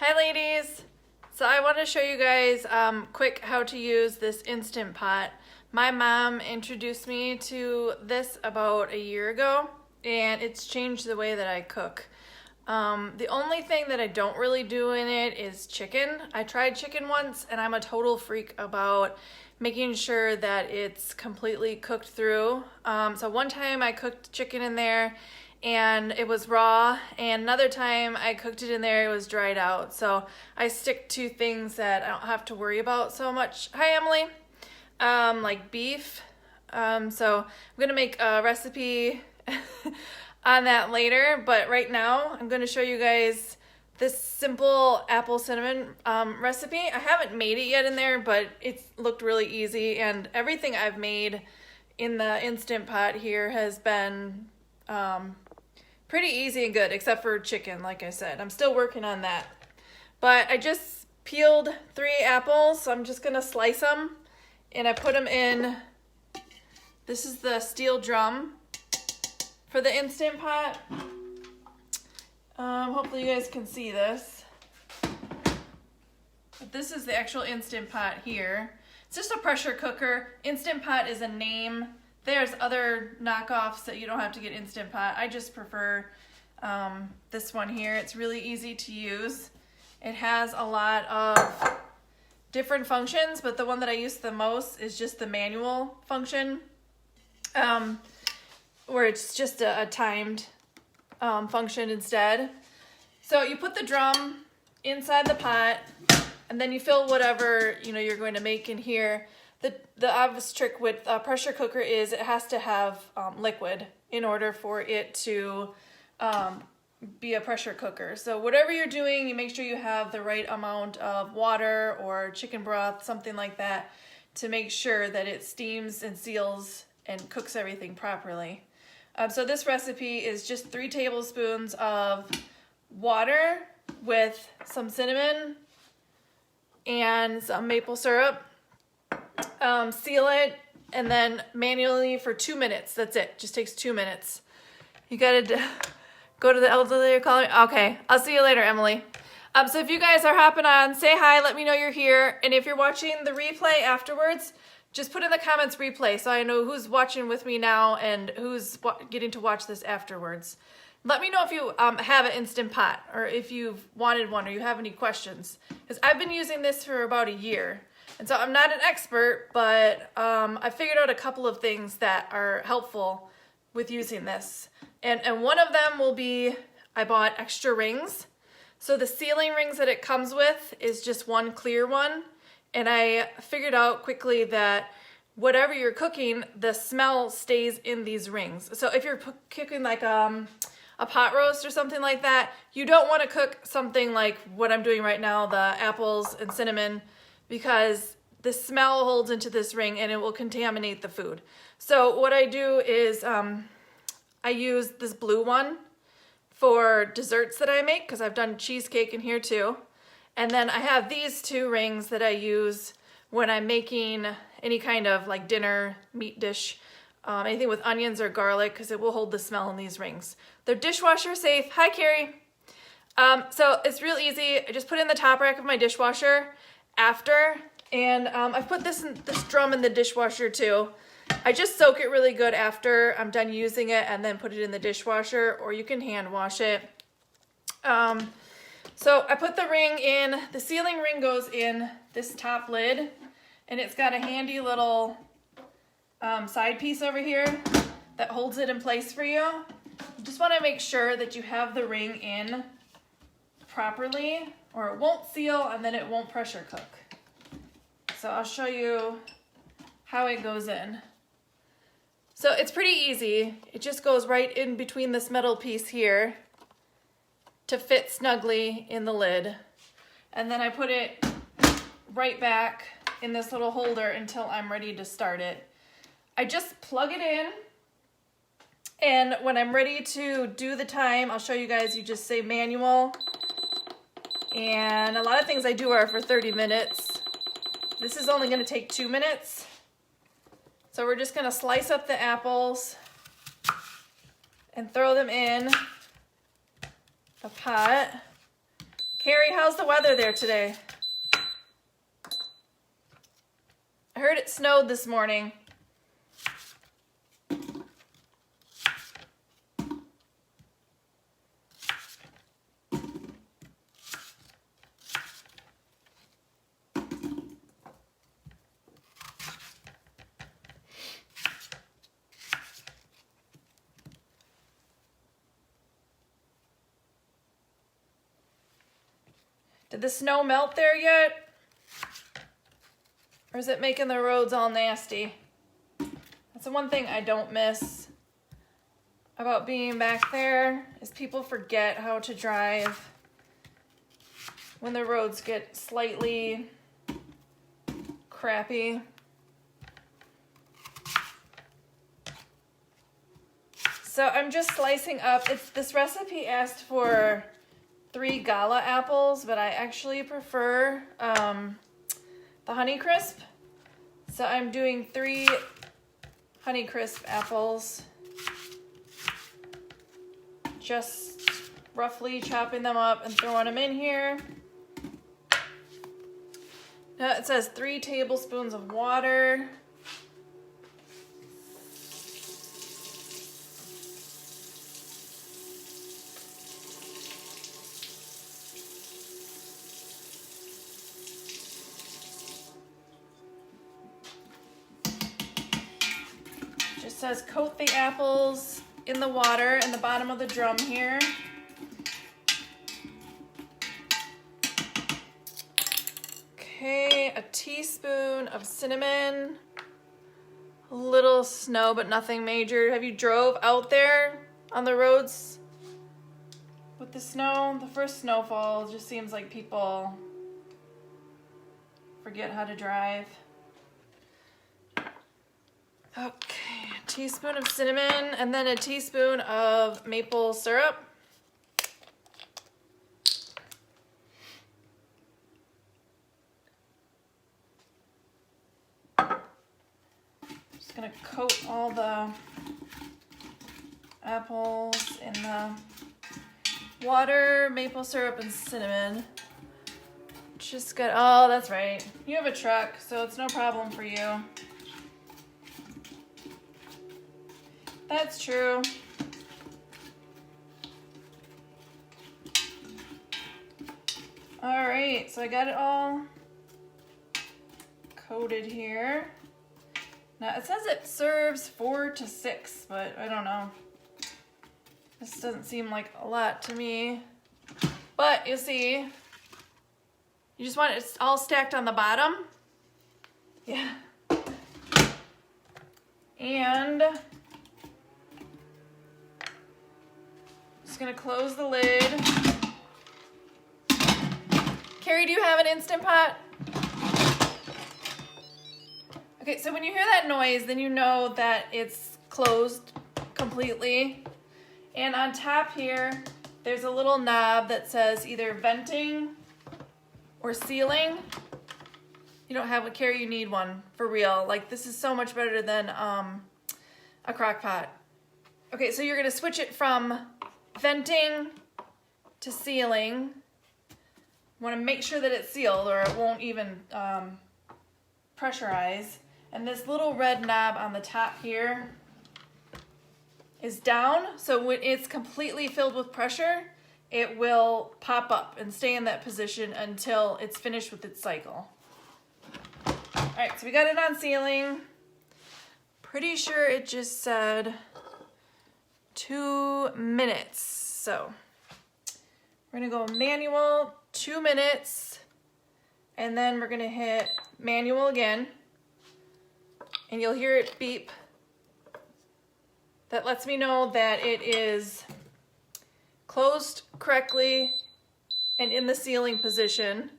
Hi ladies! So I want to show you guys quick how to use this Instant Pot. My mom introduced me to this about a year ago and it's changed the way that I cook. The only thing that I don't really do in it is chicken. I tried chicken once and I'm a total freak about making sure that it's completely cooked through. So one time I cooked chicken in there and it was raw, and another time I cooked it in there, it was dried out. So I stick to things that I don't have to worry about so much. Hi Emily! Like beef. So I'm gonna make a recipe on that later, but right now I'm gonna show you guys this simple apple cinnamon recipe. I haven't made it yet in there, but it's looked really easy, and everything I've made in the Instant Pot here has been pretty easy and good, except for chicken, like I said. I'm still working on that. But I just peeled 3 apples, so I'm just gonna slice them, and I put them in, this is the steel drum for the Instant Pot. Hopefully you guys can see this. But this is the actual Instant Pot here. It's just a pressure cooker. Instant Pot is a name. There's other knockoffs that you don't have to get Instant Pot. I just prefer this one here. It's really easy to use. It has a lot of different functions, but the one that I use the most is just the manual function, where it's just a timed function instead. So you put the drum inside the pot, and then you fill whatever you're going to make in here. The obvious trick with a pressure cooker is it has to have liquid in order for it to be a pressure cooker. So whatever you're doing, you make sure you have the right amount of water or chicken broth, something like that, to make sure that it steams and seals and cooks everything properly. So this recipe is just 3 tablespoons of water with some cinnamon and some maple syrup. Seal it, and then manually for 2 minutes. That's it. Just takes 2 minutes. You gotta go to the elderly or call me. Okay, I'll see you later, Emily. So if you guys are hopping on, say hi, let me know you're here, and if you're watching the replay afterwards, just put in the comments replay so I know who's watching with me now and who's getting to watch this afterwards. Let me know if you have an Instant Pot, or if you've wanted one, or you have any questions, because I've been using this for about a year. And so I'm not an expert, but I figured out a couple of things that are helpful with using this. And one of them will be, I bought extra rings. So the sealing rings that it comes with is just one clear one. And I figured out quickly that whatever you're cooking, the smell stays in these rings. So if you're cooking like a pot roast or something like that, you don't want to cook something like what I'm doing right now, the apples and cinnamon, because the smell holds into this ring and it will contaminate the food. So what I do is I use this blue one for desserts that I make, because I've done cheesecake in here too. And then I have these 2 rings that I use when I'm making any kind of like dinner meat dish, anything with onions or garlic, because it will hold the smell in these rings. They're dishwasher safe. Hi Carrie. So it's real easy. I just put it in the top rack of my dishwasher after, and I've put this drum in the dishwasher too. I just soak it really good after I'm done using it and then put it in the dishwasher, or you can hand wash it. So I put the ring in, the sealing ring goes in this top lid, and it's got a handy little side piece over here that holds it in place for you. You just want to make sure that you have the ring in properly, or it won't seal and then it won't pressure cook. So I'll show you how it goes in. So it's pretty easy. It just goes right in between this metal piece here to fit snugly in the lid. And then I put it right back in this little holder until I'm ready to start it. I just plug it in, and when I'm ready to do the time, I'll show you guys, you just say manual. And a lot of things I do are for 30 minutes. This is only gonna take 2 minutes. So we're just gonna slice up the apples and throw them in the pot. Carrie, how's the weather there today? I heard it snowed this morning. Did the snow melt there yet? Or is it making the roads all nasty? That's the one thing I don't miss about being back there is people forget how to drive when the roads get slightly crappy. So I'm just slicing up. This recipe asked for 3 Gala apples, but I actually prefer the Honeycrisp. So I'm doing 3 Honeycrisp apples. Just roughly chopping them up and throwing them in here. Now it says 3 tablespoons of water. Just says coat the apples in the water in the bottom of the drum here. Okay, a teaspoon of cinnamon, a little snow, but nothing major. Have you drove out there on the roads with the snow? The first snowfall just seems like people forget how to drive. Okay, a teaspoon of cinnamon and then a teaspoon of maple syrup. Just gonna coat all the apples in the water, maple syrup, and cinnamon. Just good. Oh, that's right. You have a truck, so it's no problem for you. That's true. All right, so I got it all coated here. Now it says it serves 4 to 6, but I don't know. This doesn't seem like a lot to me. But you see, you just want it all stacked on the bottom. Yeah. And just gonna close the lid. Carrie, do you have an Instant Pot? Okay, so when you hear that noise, then you know that it's closed completely. And on top here, there's a little knob that says either venting or sealing. You don't have one, Carrie, you need one, for real. Like, this is so much better than a crock pot. Okay, so you're gonna switch it from venting to sealing. Want to make sure that it's sealed or it won't even pressurize. And this little red knob on the top here is down, so when it's completely filled with pressure, it will pop up and stay in that position until it's finished with its cycle. All right, so we got it on sealing. Pretty sure it just said 2 minutes. So we're gonna go manual, 2 minutes, and then we're gonna hit manual again, and you'll hear it beep. That lets me know that it is closed correctly and in the sealing position.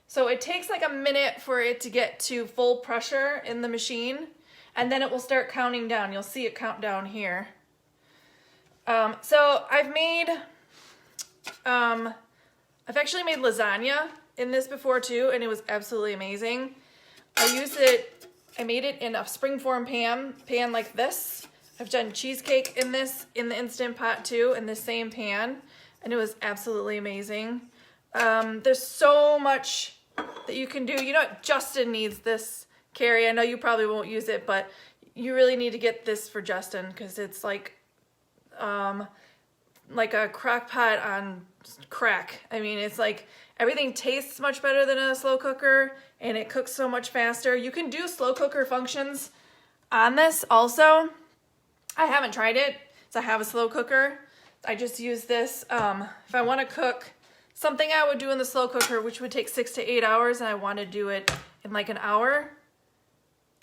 So it takes like a minute for it to get to full pressure in the machine, and then it will start counting down. You'll see it count down here. So I've actually made lasagna in this before too, and it was absolutely amazing. I made it in a springform pan like this. I've done cheesecake in this, in the Instant Pot too, in the same pan, and it was absolutely amazing. There's so much that you can do. You know what? Justin needs this, Carrie. I know you probably won't use it, but you really need to get this for Justin because it's like a crock pot on crack. I mean, it's like everything tastes much better than a slow cooker and it cooks so much faster. You can do slow cooker functions on this also. I haven't tried it, so I have a slow cooker. I just use this. If I want to cook something I would do in the slow cooker, which would take 6 to 8 hours, and I want to do it in like an hour,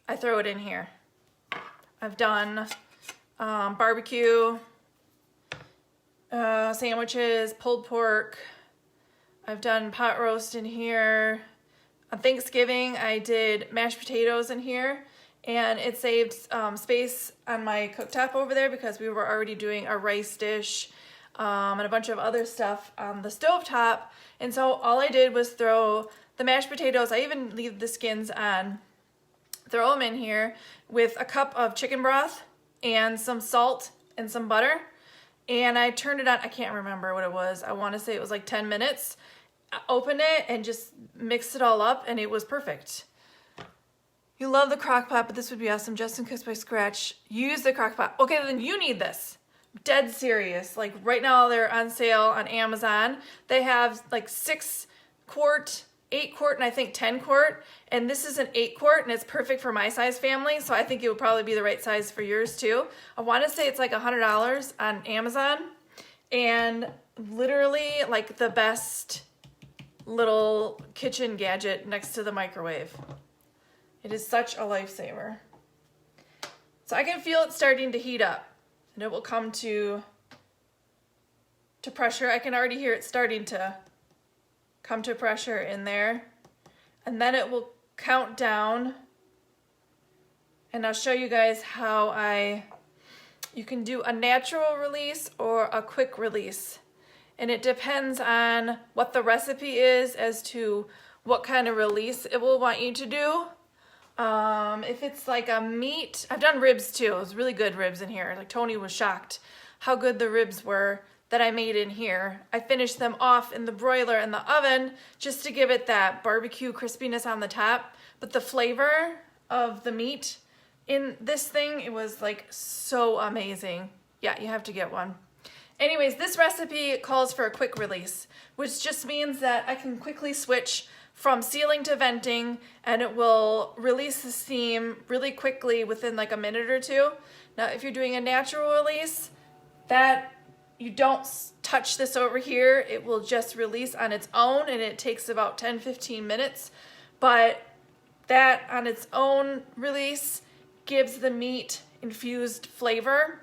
I throw it in here. I've done barbecue, sandwiches, pulled pork. I've done pot roast in here. On Thanksgiving, I did mashed potatoes in here, and it saved space on my cooktop over there because we were already doing a rice dish and a bunch of other stuff on the stovetop. And so all I did was throw the mashed potatoes. I even leave the skins on. Throw them in here with a cup of chicken broth and some salt and some butter. And I turned it on. I can't remember what it was. I want to say it was like 10 minutes. I opened it and just mixed it all up, and it was perfect. You love the crock pot, but this would be awesome. Justin cooks by scratch. Use the crock pot. Okay, then you need this. Dead serious. Like right now they're on sale on Amazon. They have like 6 quart, 8 quart, and I think 10 quart. And this is an 8 quart, and it's perfect for my size family. So I think it would probably be the right size for yours too. I want to say it's like $100 on Amazon. And literally like the best little kitchen gadget next to the microwave. It is such a lifesaver. So I can feel it starting to heat up, and it will come to pressure. I can already hear it starting to come to pressure in there, and then it will count down, and I'll show you guys how you can do a natural release or a quick release. And it depends on what the recipe is as to what kind of release it will want you to do. If it's like a meat, I've done ribs too. It was really good ribs in here. Like Tony was shocked how good the ribs were that I made in here. I finished them off in the broiler in the oven just to give it that barbecue crispiness on the top. But the flavor of the meat in this thing, it was like so amazing. Yeah, you have to get one. Anyways, this recipe calls for a quick release, which just means that I can quickly switch from sealing to venting, and it will release the steam really quickly within like a minute or two. Now, if you're doing a natural release, that you don't touch this over here, it will just release on its own, and it takes about 10-15 minutes. But that on its own release gives the meat infused flavor,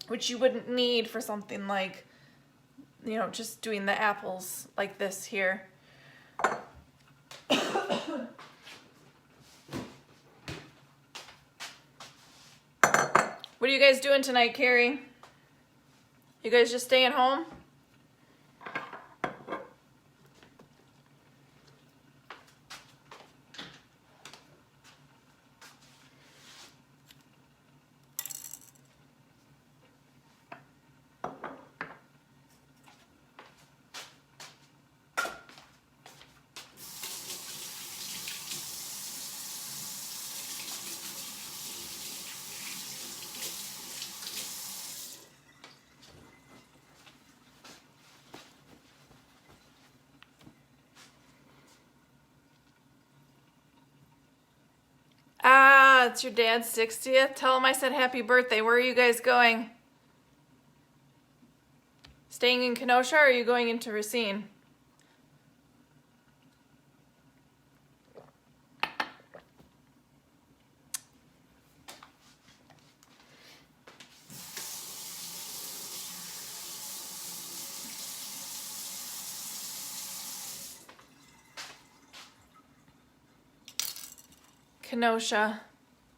which you wouldn't need for something like, you know, just doing the apples like this here. What are you guys doing tonight, Carrie? You guys just staying home? Ah, it's your dad's 60th. Tell him I said happy birthday. Where are you guys going? Staying in Kenosha, or are you going into Racine? Kenosha.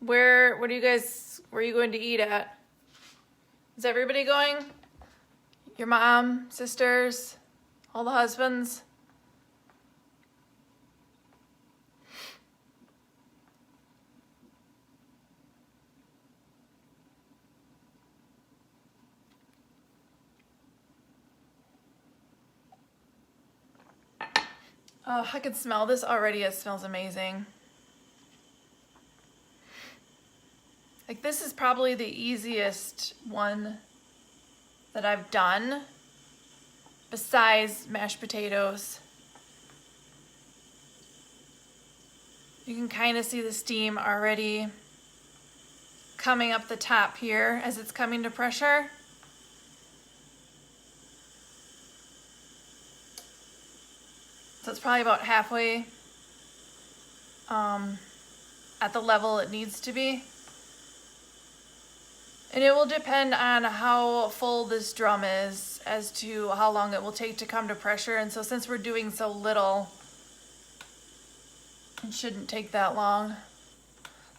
Where are you going to eat at? Is everybody going? Your mom, sisters, all the husbands? Oh, I can smell this already. It smells amazing. Like, this is probably the easiest one that I've done besides mashed potatoes. You can kind of see the steam already coming up the top here as it's coming to pressure. So it's probably about halfway at the level it needs to be. And it will depend on how full this drum is as to how long it will take to come to pressure. And so since we're doing so little, it shouldn't take that long.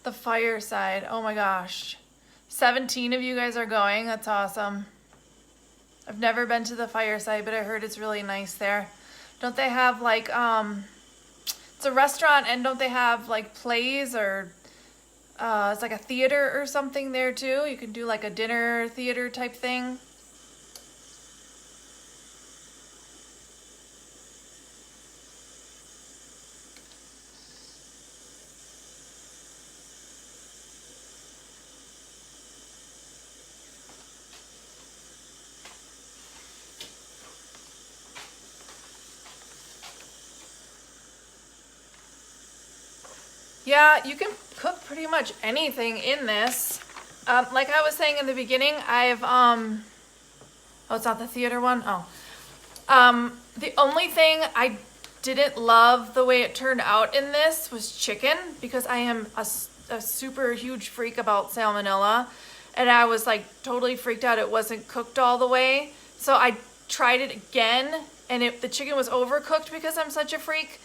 The fireside, oh my gosh. 17 of you guys are going, that's awesome. I've never been to the fireside, but I heard it's really nice there. Don't they have like, it's a restaurant, and don't they have like plays or it's like a theater or something there too? You can do like a dinner theater type thing. Yeah, you can cook pretty much anything in this. Like I was saying in the beginning, I've, oh, it's not the theater one? Oh. The only thing I didn't love the way it turned out in this was chicken, because I am a super huge freak about salmonella, and I was like totally freaked out it wasn't cooked all the way. So I tried it again, and the chicken was overcooked because I'm such a freak.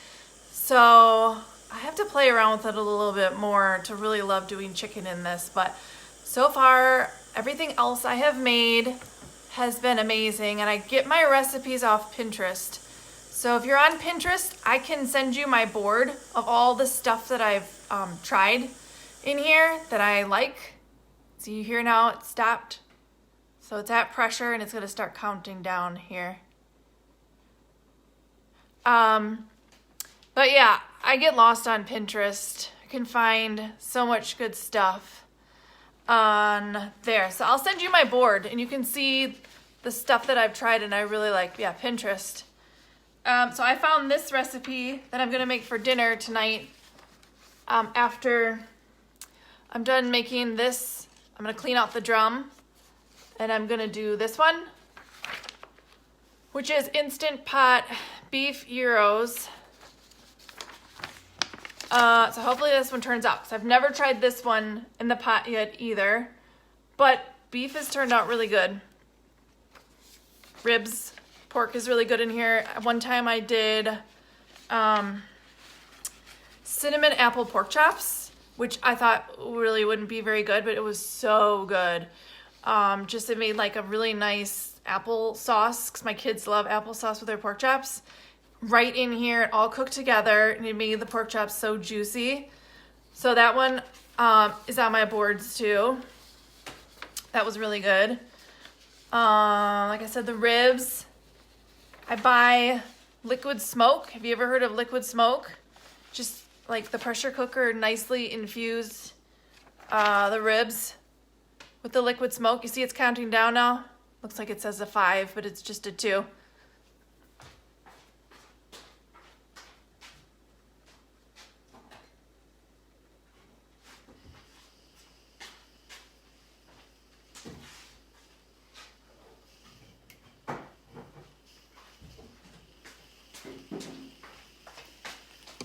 So I have to play around with it a little bit more to really love doing chicken in this, but so far everything else I have made has been amazing, and I get my recipes off Pinterest. So if you're on Pinterest, I can send you my board of all the stuff that I've tried in here that I like. See, you hear now it stopped. So it's at pressure and it's gonna start counting down here. But yeah, I get lost on Pinterest. I can find so much good stuff on there. So I'll send you my board and you can see the stuff that I've tried and I really like. Yeah, Pinterest. So I found this recipe that I'm gonna make for dinner tonight. After I'm done making this, I'm gonna clean out the drum and I'm gonna do this one, which is Instant Pot beef gyros. So hopefully this one turns out, because I've never tried this one in the pot yet either, but beef has turned out really good. Ribs, pork is really good in here. One time I did cinnamon apple pork chops, which I thought really wouldn't be very good, but it was so good. Just it made like a really nice apple sauce, because my kids love applesauce with their pork chops. Right in here, it all cooked together, and it made the pork chops so juicy. So that one is on my boards too. That was really good. Like I said, the ribs, I buy liquid smoke. Have you ever heard of liquid smoke? Just like the pressure cooker nicely infused the ribs with the liquid smoke. You see it's counting down now? Looks like it says a 5, but it's just a 2.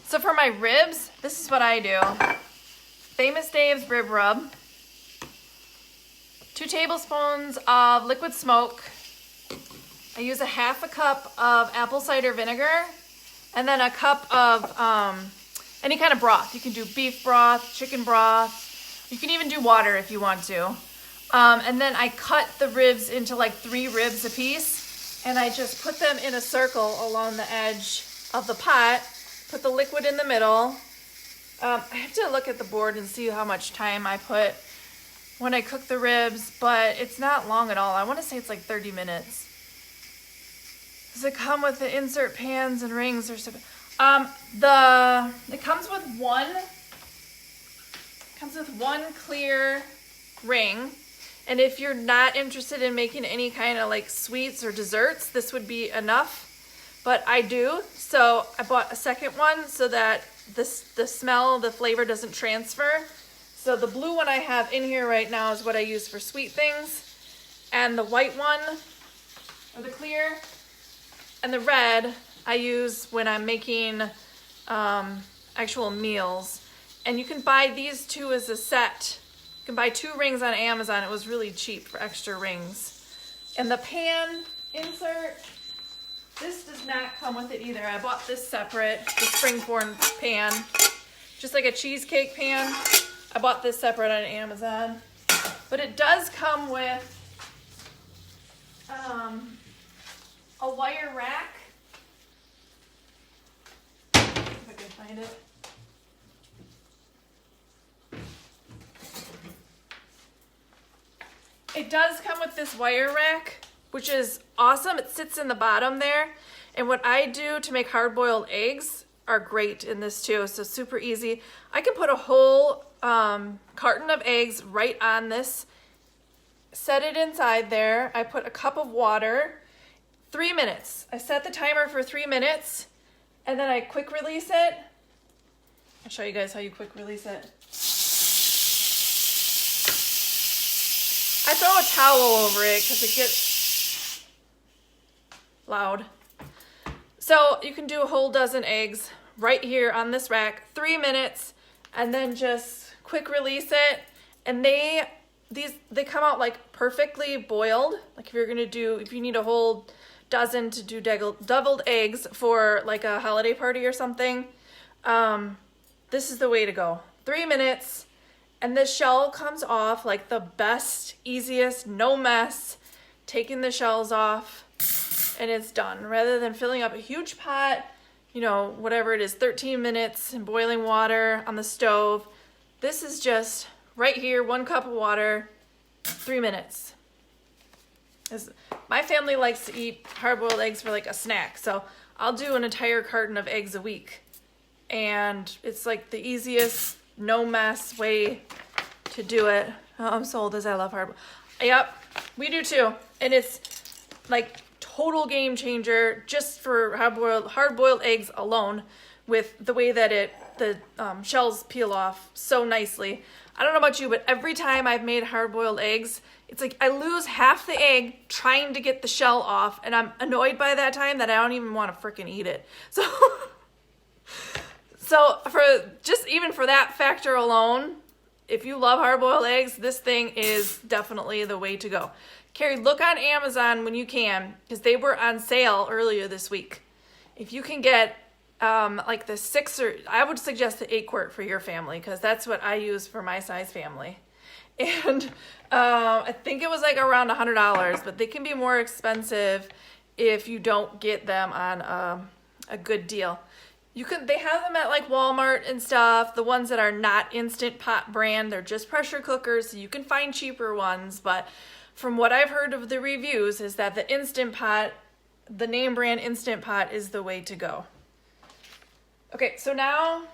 So for my ribs, this is what I do. Famous Dave's rib rub. 2 tablespoons of liquid smoke. I use a half a cup of apple cider vinegar, and then a cup of any kind of broth. You can do beef broth, chicken broth. You can even do water if you want to. And then I cut the ribs into like 3 ribs a piece, and I just put them in a circle along the edge of the pot. Put the liquid in the middle. I have to look at the board and see how much time I put when I cook the ribs, but it's not long at all. I want to say it's like 30 minutes. Does it come with the insert pans and rings or something? It comes with one clear ring. And if you're not interested in making any kind of like sweets or desserts, this would be enough. But I do, so I bought a second one so that the smell, the flavor doesn't transfer. So the blue one I have in here right now is what I use for sweet things. And the white one, or the clear, and the red I use when I'm making actual meals. And you can buy these two as a set. You can buy 2 rings on Amazon. It was really cheap for extra rings. And the pan insert, this does not come with it either. I bought this separate, the springform pan, just like a cheesecake pan. I bought this separate on Amazon. But it does come with a wire rack. If I can find it. It does come with this wire rack, which is awesome. It sits in the bottom there. And what I do to make hard-boiled eggs are great in this too, so super easy. I can put a whole carton of eggs right on this, set it inside there. I put a cup of water, 3 minutes. I set the timer for 3 minutes, and then I quick release it. I'll show you guys how you quick release it. I throw a towel over it because it gets loud. So you can do a whole dozen eggs right here on this rack, 3 minutes, and then just quick release it. And they come out like perfectly boiled. Like if you need a whole dozen to do deviled eggs for like a holiday party or something, this is the way to go. 3 minutes. And the shell comes off like the best, easiest, no mess, taking the shells off, and it's done. Rather than filling up a huge pot, you know, whatever it is, 13 minutes in boiling water on the stove. This is just right here, 1 cup of water, 3 minutes. My family likes to eat hard-boiled eggs for like a snack, so I'll do an entire carton of eggs a week. And it's like the easiest, no mess way to do it. Oh, I'm sold as I love hard. Yep, we do too. And it's like total game changer just for hard-boiled eggs alone, with the way that the shells peel off so nicely. I don't know about you, but every time I've made hard-boiled eggs, it's like I lose half the egg trying to get the shell off, and I'm annoyed by that time that I don't even want to freaking eat it. So even for that factor alone, if you love hard-boiled eggs, this thing is definitely the way to go. Carrie, look on Amazon when you can, because they were on sale earlier this week. If you can get like the 6, or I would suggest the 8 quart for your family, because that's what I use for my size family. And I think it was like around $100, but they can be more expensive if you don't get them on a good deal. They have them at like Walmart and stuff. The ones that are not Instant Pot brand, they're just pressure cookers, so you can find cheaper ones. But from what I've heard of the reviews is that the Instant Pot, the name brand Instant Pot, is the way to go. Okay, so now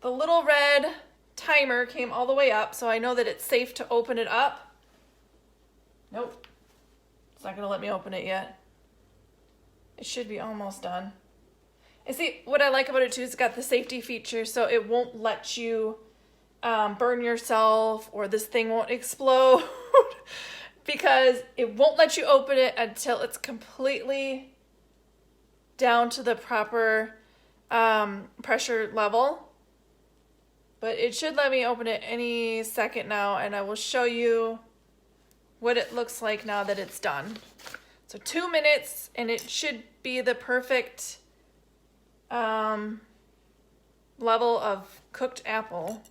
the little red timer came all the way up, so I know that it's safe to open it up. Nope, it's not gonna let me open it yet. It should be almost done. And see, what I like about it too is it's got the safety feature, so it won't let you burn yourself, or this thing won't explode because it won't let you open it until it's completely down to the proper pressure level. But it should let me open it any second now, and I will show you what it looks like now that it's done. So 2 minutes, and it should be the perfect level of cooked apple.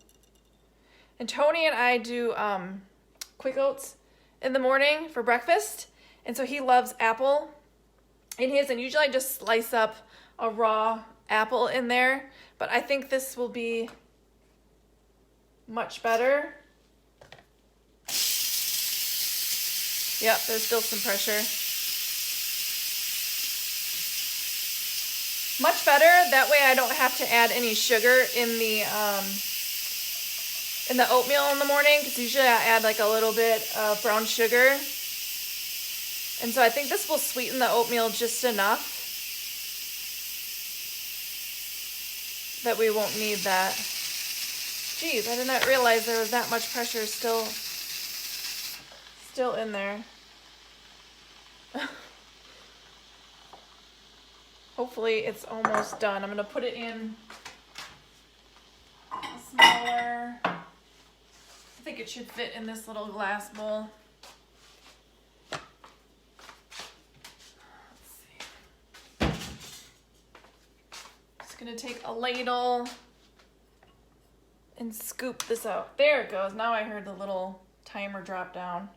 And Tony and I do quick oats in the morning for breakfast, and so he loves apple in his, and usually I just slice up a raw apple in there, but I think this will be much better. Yep, there's still some pressure. Much better. That way I don't have to add any sugar in the oatmeal in the morning, because usually I add like a little bit of brown sugar. And so I think this will sweeten the oatmeal just enough that we won't need that. Geez, I did not realize there was that much pressure still in there. Hopefully it's almost done. I'm gonna put it in a smaller, I think it should fit in this little glass bowl. Let's see. Just gonna take a ladle and scoop this out. There it goes. Now I heard the little timer drop down.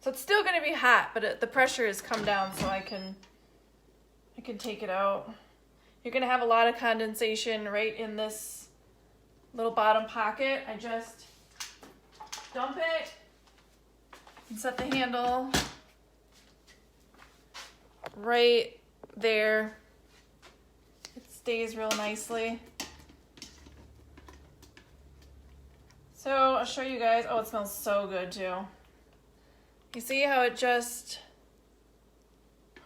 So it's still gonna be hot, but the pressure has come down, so I can take it out. You're gonna have a lot of condensation right in this little bottom pocket. I just dump it and set the handle right there. It stays real nicely. So I'll show you guys. Oh, it smells so good too. You see how it just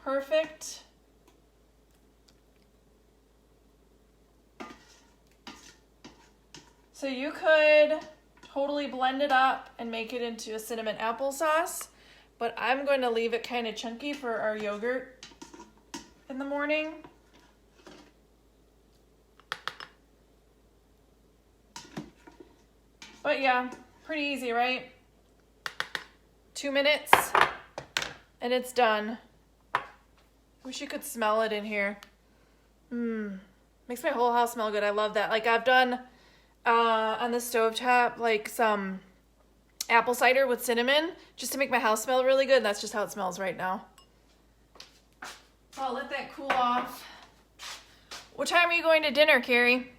perfect? So you could totally blend it up and make it into a cinnamon applesauce, but I'm going to leave it kind of chunky for our yogurt in the morning. But yeah, pretty easy, right? 2 minutes and it's done. Wish you could smell it in here. Makes my whole house smell good. I love that. Like I've done on the stovetop, like some apple cider with cinnamon just to make my house smell really good. And that's just how it smells right now. So I'll let that cool off. What time are you going to dinner, Carrie?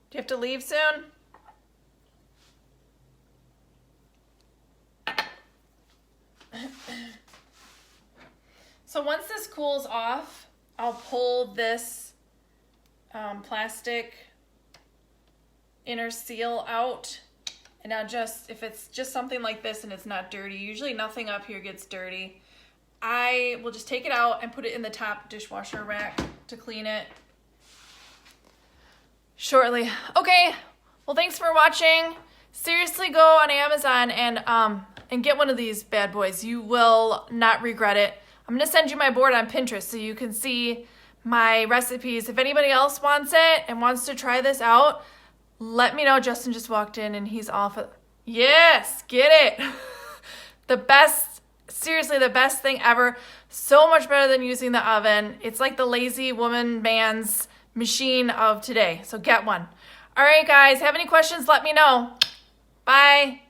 Do you have to leave soon? So once this cools off, I'll pull this plastic inner seal out. And I'll just, if it's just something like this and it's not dirty, usually nothing up here gets dirty, I will just take it out and put it in the top dishwasher rack to clean it shortly. Okay, well thanks for watching. Seriously, go on Amazon and get one of these bad boys. You will not regret it. I'm gonna send you my board on Pinterest so you can see my recipes. If anybody else wants it and wants to try this out, let me know. Justin just walked in and he's off. Yes, get it. The best, seriously, the best thing ever. So much better than using the oven. It's like the lazy woman man's machine of today. So get one. All right, guys, have any questions, let me know. Bye.